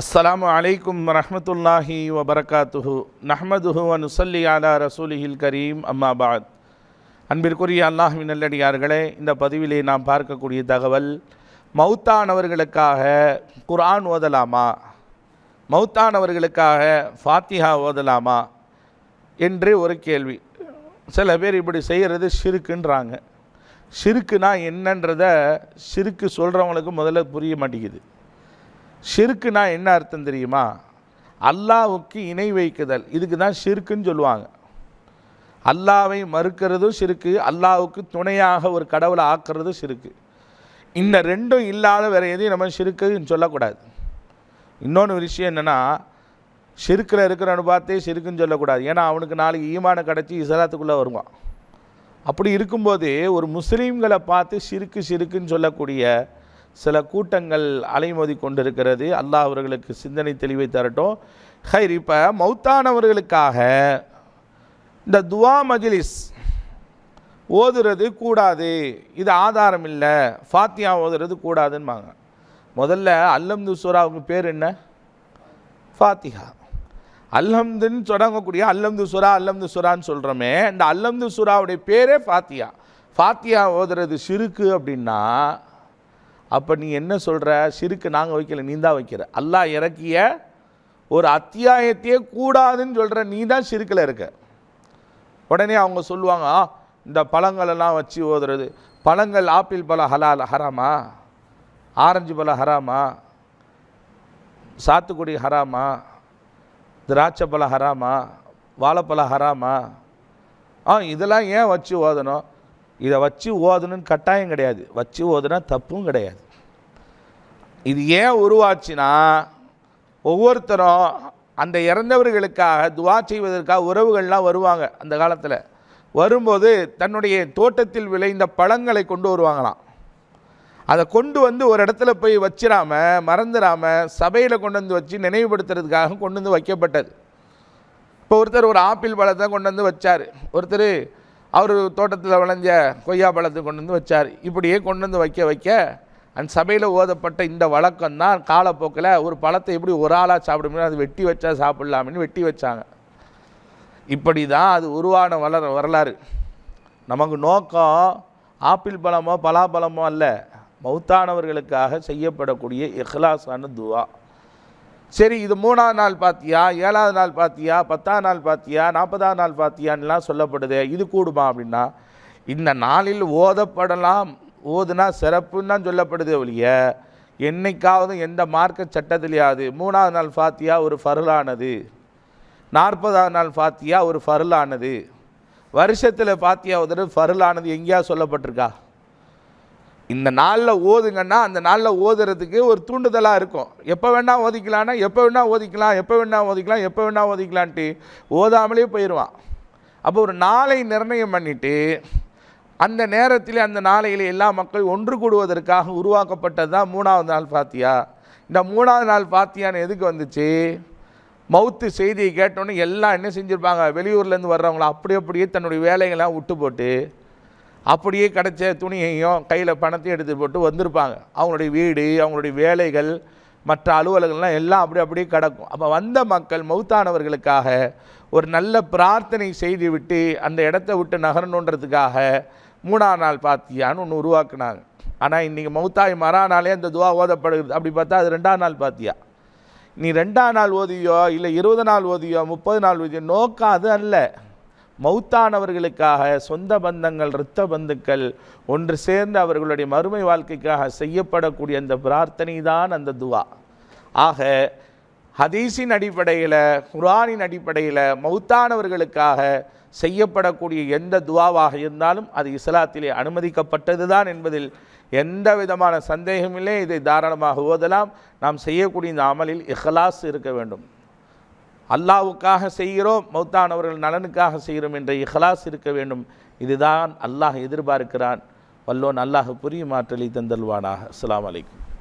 அஸ்ஸலாமு அலைக்கும் வரஹ்மத்துல்லாஹி வபரகாத்துஹு நஹ்மதுஹு வ நுஸல்லி அலா ரசூலிஹில் கரீம் அம்மா பாத். அன்பிற்குரிய அல்லாஹ்வின் நல்லடியார்களே, இந்த பதிவிலே நாம் பார்க்கக்கூடிய தகவல், மௌத்தானவர்களுக்காக குர்ஆன் ஓதலாமா, மௌத்தானவர்களுக்காக ஃபாத்திஹா ஓதலாமா என்று ஒரு கேள்வி. சில பேர் இப்படி செய்கிறது ஷிருக்குன்றாங்க. ஷிருக்குனா என்னன்றத ஷிருக்கு சொல்கிறவங்களுக்கு முதல்ல புரிய மாட்டேங்குது. ஷிருக்குனா என்ன அர்த்தம் தெரியுமா? அல்லாஹ்வுக்கு இணை வைக்குதல், இதுக்கு தான் ஷிருக்குன்னு சொல்லுவாங்க. அல்லாஹ்வை மறுக்கிறதும் ஷிருக்கு, அல்லாஹ்வுக்கு துணையாக ஒரு கடவுளை ஆக்குறதும் ஷிருக்கு. இந்த ரெண்டும் இல்லாத வேறு எதையும் நம்ம ஷிருக்குன்னு சொல்லக்கூடாது. இன்னொன்று விஷயம் என்னென்னா, ஷிருக்கில் இருக்கிறவனு பார்த்தே ஷிருக்குன்னு சொல்லக்கூடாது. ஏன்னா அவனுக்கு நாளைக்கு ஈமானை கிடச்சி இஸ்லாத்துக்குள்ளே வருவான். அப்படி இருக்கும்போது ஒரு முஸ்லீம்களை பார்த்து ஷிருக்கு ஷிருக்குன்னு சொல்லக்கூடிய சில கூட்டங்கள் அலைமோதி கொண்டிருக்கிறது. அல்லாஹ் அவர்களுக்கு சிந்தனை தெளிவை தரட்டும். ஹைர், இப்போ மௌத்தானவர்களுக்காக இந்த துவா மஜ்லிஸ் ஓதுறது கூடாது, இது ஆதாரம் இல்லை, ஃபாத்தியா ஓதுறது கூடாதுன்னுவாங்க. முதல்ல அல்ஹம்து சூராவுக்கு பேர் என்ன? ஃபாத்திஹா. அல்ஹம்துன்னு தொடங்கக்கூடிய அல்ஹம்து சூரான்னு சொல்கிறோமே, இந்த அல்ஹம்து சூராவுடைய பேரே ஃபாத்தியா. ஃபாத்தியா ஓதுறது ஷிருக்கு அப்படின்னா அப்போ நீ என்ன சொல்கிற? ஷிருக்கு நாங்கள் வைக்கல, நீ தான் வைக்கிற. அல்லாஹ் இறக்கிய ஒரு அத்தியாயத்தையே கூடாதுன்னு சொல்கிற நீ தான் ஷிருக்கில் இருக்க. உடனே அவங்க சொல்லுவாங்க, இந்த பழங்களெல்லாம் வச்சு ஓதுறது, பழங்கள் ஆப்பிள் பழம் ஹராமா, ஆரஞ்சு பழம் ஹராமா, சாத்துக்குடி ஹராமா, திராட்சை பழம் ஹராமா, வாழைப்பழம் ஹராமா, இதெல்லாம் ஏன் வச்சு ஓதணும்? இதை வச்சு ஓதணுன்னு கட்டாயம் கிடையாது, வச்சு ஓதுனா தப்பும் கிடையாது. இது ஏன் உருவாச்சுன்னா, ஒவ்வொருத்தரும் அந்த இறந்தவர்களுக்காக துவா செய்வதற்காக உறவுகள்லாம் வருவாங்க. அந்த காலத்தில் வரும்போது தன்னுடைய தோட்டத்தில் விளைந்த பழங்களை கொண்டு வருவாங்களாம். அதை கொண்டு வந்து ஒரு இடத்துல போய் வச்சிடாம மறந்துடாமல் சபையில் கொண்டு வந்து வச்சு நினைவுபடுத்துறதுக்காக கொண்டு வந்து வைக்கப்பட்டது. இப்போ ஒருத்தர் ஒரு ஆப்பிள் பழத்தை கொண்டு வந்து வச்சார், ஒருத்தர் அவர் தோட்டத்தில் விளைஞ்ச கொய்யா பழத்தை கொண்டு வந்து வச்சார். இப்படியே கொண்டு வந்து வைக்க அந்த சபையில் ஓதப்பட்ட இந்த வழக்கம் தான் காலப்போக்கில் ஒரு பழத்தை எப்படி ஒரு ஆளாக சாப்பிட முடியும், அது வெட்டி வச்சா சாப்பிட்லாமின்னு வெட்டி வச்சாங்க. இப்படி தான் அது உருவான வரலாறு. நமக்கு நோக்கம் ஆப்பிள் பழமோ பலாப்பழமோ அல்ல, மௌத்தானவர்களுக்காக செய்யப்படக்கூடிய இஹ்லாஸான துவா. சரி, இது 3ஆவது நாள் பார்த்தியா, 7ஆவது நாள் பார்த்தியா, 10ஆவது நாள் பார்த்தியா, 40ஆவது நாள் பார்த்தியான்லாம் சொல்லப்படுது, இது கூடுமா அப்படின்னா, இந்த நாளில் ஓதப்படலாம், ஓதுனா சிறப்புன்னு தான் சொல்லப்படுது ஒழிய என்னைக்காவது எந்த மார்க்க சட்டத்திலேயாவது 3ஆவது நாள் ஃபாத்தியா ஒரு ஃபர்லானது, 40ஆவது நாள் ஃபாத்தியா ஒரு ஃபர்லானது, வருஷத்தில் ஃபாத்தியா ஓதுறது ஃபர்லானது எங்கேயா சொல்லப்பட்டிருக்கா? இந்த நாளில் ஓதுங்கன்னா அந்த நாளில் ஓதுறதுக்கு ஒரு தூண்டுதலாக இருக்கும். எப்போ வேணால் ஓதிக்கலான்னா எப்போ வேணால் ஓதிக்கலான்ட்டு ஓதாமலே போயிடுவான். அப்போ ஒரு நாளை நிர்ணயம் பண்ணிவிட்டு அந்த நேரத்தில் அந்த நாளையில் எல்லா மக்களும் ஒன்று கூடுவதற்காக உருவாக்கப்பட்டது தான் 3ஆவது நாள் ஃபாத்தியா. இந்த 3ஆவது நாள் ஃபாத்தியான்னு எதுக்கு வந்துச்சு? மௌத்து செய்தியை கேட்டோன்னே எல்லாம் என்ன செஞ்சுருப்பாங்க, வெளியூர்லேருந்து வர்றவங்கள அப்படியே தன்னுடைய வேலைகள்லாம் விட்டு போட்டு அப்படியே கிடைச்ச துணியையும் கையில் பணத்தையும் எடுத்து போட்டு வந்திருப்பாங்க. அவங்களுடைய வீடு, அவங்களுடைய வேலைகள், மற்ற அலுவலகங்கள்லாம் எல்லாம் அப்படியே கிடக்கும். அப்போ வந்த மக்கள் மௌத்தானவர்களுக்காக ஒரு நல்ல பிரார்த்தனை செய்து விட்டு அந்த இடத்த விட்டு நகரணுன்றதுக்காக 3ஆவது நாள் பாத்தியான்னு ஒன்று உருவாக்குனாங்க. ஆனால் இன்றைக்கி மௌத்தாய் மறானாலே அந்த துவா ஓதப்படுகிறது. அப்படி பார்த்தா அது 2ஆவது நாள் பாத்தியா. நீ 2ஆவது நாள் ஓதியோ இல்லை 20 நாள் ஓதியோ 30 நாள் ஓதியோ, நோக்கம் அது அல்ல. மௌத்தானவர்களுக்காக சொந்த பந்தங்கள், இரத்த பந்துக்கள் ஒன்று சேர்ந்து அவர்களுடைய மறுமை வாழ்க்கைக்காக செய்யப்படக்கூடிய அந்த பிரார்த்தனை தான் அந்த துவா. ஆக ஹதீஸின் அடிப்படையில், குர்ஆனின் அடிப்படையில் மௌத்தானவர்களுக்காக செய்யப்படக்கூடிய எந்த துவாவாக இருந்தாலும் அது இஸ்லாத்திலே அனுமதிக்கப்பட்டது தான் என்பதில் எந்த விதமான சந்தேகமில்லை. இதை தாராளமாக ஓதலாம். நாம் செய்யக்கூடிய இந்த அமலில் இஹ்லாஸ் இருக்க வேண்டும். அல்லாஹ்வுக்காக செய்கிறோம், மௌத்தானவர்கள் நலனுக்காக செய்கிறோம் என்ற இஹ்லாஸ் இருக்க வேண்டும். இதுதான் அல்லாஹ் எதிர்பார்க்கிறான். வல்லோன் அல்லாஹ் புரியும் ஆற்றலை தந்தல்வானாக. அஸ்ஸலாமு அலைக்கும்.